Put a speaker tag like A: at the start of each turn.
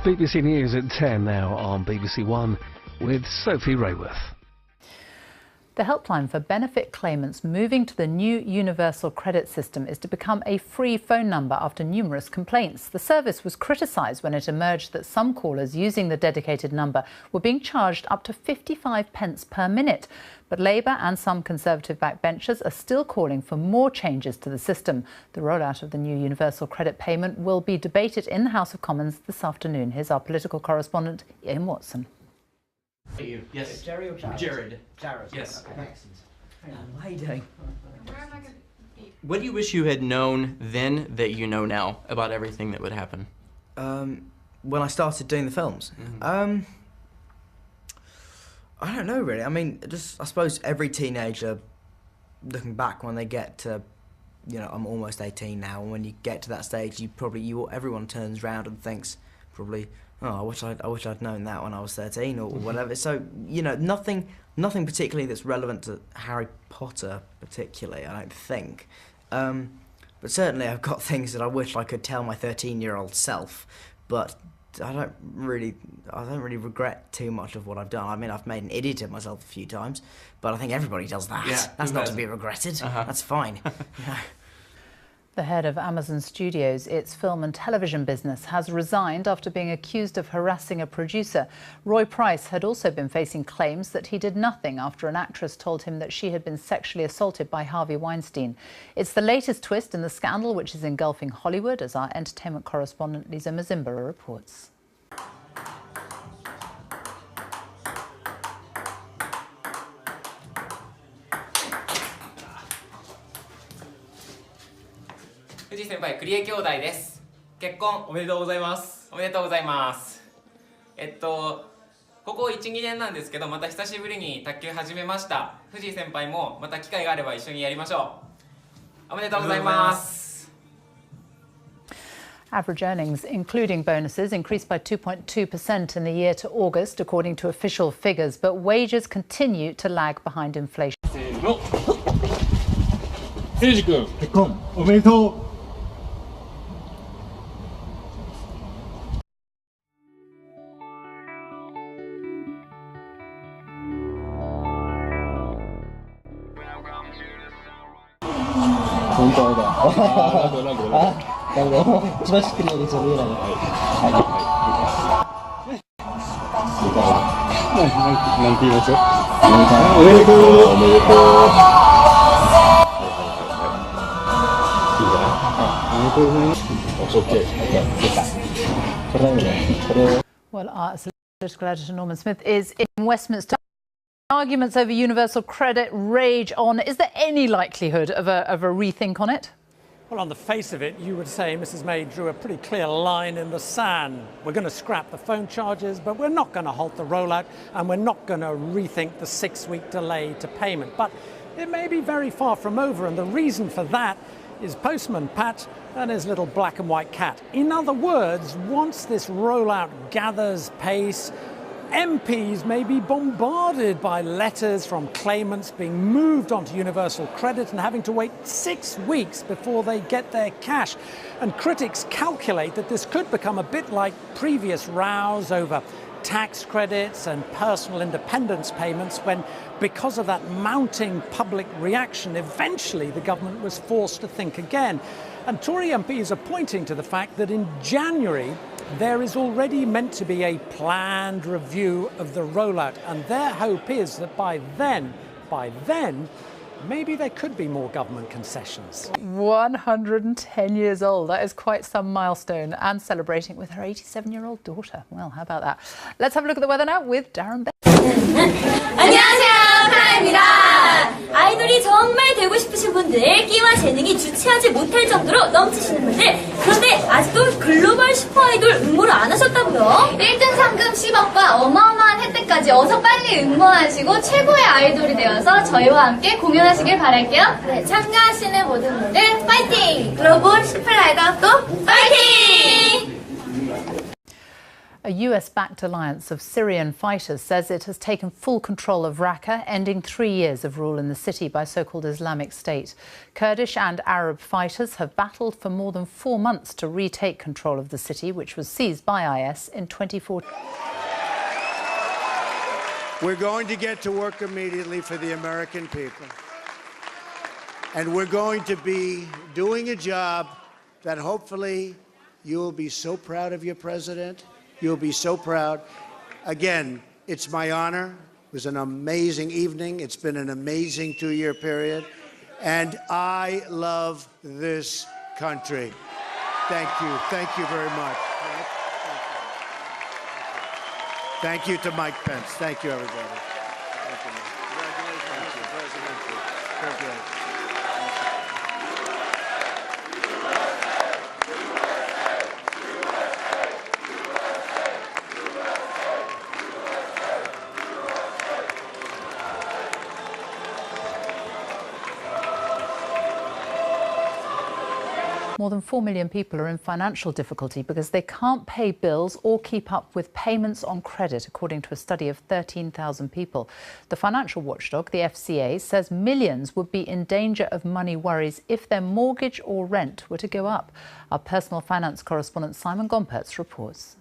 A: BBC News at 10 now on BBC One with Sophie Rayworth.
B: The helpline for benefit claimants moving to the new universal credit system is to become a free phone number after numerous complaints. The service was criticised when it emerged that some callers using the dedicated number were being charged up to 55 pence per minute. But Labour and some Conservative backbenchers are still calling for more changes to the system. The rollout of the new universal credit payment will be debated in the House of Commons this afternoon. Here's our political correspondent, Ian Watson.
C: Yes.
D: Jerry or Jared?
C: Jared.
D: Jared.
C: Yes.
D: Okay. Excellent. How are you doing?
C: What do you wish you had known then that you know now about everything that would happen?
D: When I started doing the films? I don't know really. I mean, I suppose every teenager, looking back when they get to, I'm almost 18 now, and when you get to that stage, everyone turns around and thinks, probably, oh, I wish I'd known that when I was 13 or whatever. So, nothing particularly that's relevant to Harry Potter particularly, I don't think. But certainly I've got things that I wish I could tell my 13-year-old self, but I don't really regret too much of what I've done. I mean, I've made an idiot of myself a few times, but I think everybody does that.
C: Yeah,
D: that's not to be regretted. That's fine.
B: The head of Amazon Studios, its film and television business, has resigned after being accused of harassing a producer. Roy Price had also been facing claims that he did nothing after an actress told him that she had been sexually assaulted by Harvey Weinstein. It's the latest twist in the scandal which is engulfing Hollywood, as our entertainment correspondent Lisa Mazimbara reports.
E: 藤井先輩、栗江兄弟です。結婚
F: おめでとうございます。
E: おめでとうございます。ここ1、2年なんですけど、また久しぶりに卓球始めました。藤井先輩もまた機会があれば一緒にやりましょう。おめでとうございます。
B: Average earnings, including bonuses, increased by 2.2% in the year to August, according to official figures, but wages continue to lag behind inflation.
G: せーの。誠司君、結婚おめでとう。
H: 本当だ。なるほど。一番知ってるようで見えない。
G: なんて言いますよ。おめでとう。おめでとう。いいじゃない。おめでとうございます。OK。
B: Well, our political editor Norman Smith is in Westminster. Arguments over universal credit rage on. Is there any likelihood of a rethink on it?
I: Well, on the face of it, you would say Mrs May drew a pretty clear line in the sand. We're going to scrap the phone charges, but we're not going to halt the rollout, and we're not going to rethink the 6-week delay to payment. But it may be very far from over, and the reason for that is Postman Pat and his little black and white cat. In other words, once this rollout gathers pace, MPs may be bombarded by letters from claimants being moved onto universal credit and having to wait 6 weeks before they get their cash. And critics calculate that this could become a bit like previous rows over tax credits and personal independence payments when, because of that mounting public reaction, eventually the government was forced to think again. And Tory MPs are pointing to the fact that in January there is already meant to be a planned review of the rollout, and their hope is that by then, maybe there could be more government concessions.
B: 110 years old. That is quite some milestone, and celebrating with her 87-year-old daughter. Well, how about that? Let's have a look at the weather now with Darren Beck.
J: 안녕하세요, 카라입니다. 아이돌이 정말 되고 싶으신 분들, 끼와 재능이 주체하지 못할 정도로 넘치시는 분들, 그런데 아직도 글로벌 슈퍼 아이돌 응모를 안 하셨다고요? 1등 상금 10억과 어마어마한 혜택까지 어서 빨리 응모하시고 최고의 아이돌이 되어서 저희와 함께 공연하시길 바랄게요. 네, 참가하시는 모든 분들 파이팅! 글로벌 슈퍼 아이돌도 파이팅!
B: A A US-backed alliance of Syrian fighters says it has taken full control of Raqqa, ending 3 years of rule in the city by so-called Islamic State. Kurdish and Arab fighters have battled for more than 4 months to retake control of the city, which was seized by IS in 2014.
F: We're going to get to work immediately for the American people. And we're going to be doing a job that hopefully you'll be so proud of your president. You'll be so proud. Again, it's my honor. It was an amazing evening. It's been an amazing 2-year period. And I love this country. Thank you. Thank you very much. Thank you to Mike Pence. Thank you, everybody. Thank you. Congratulations, President. Thank you.
B: More than 4 million people are in financial difficulty because they can't pay bills or keep up with payments on credit, according to a study of 13,000 people. The financial watchdog, the FCA, says millions would be in danger of money worries if their mortgage or rent were to go up. Our personal finance correspondent Simon Gompertz reports.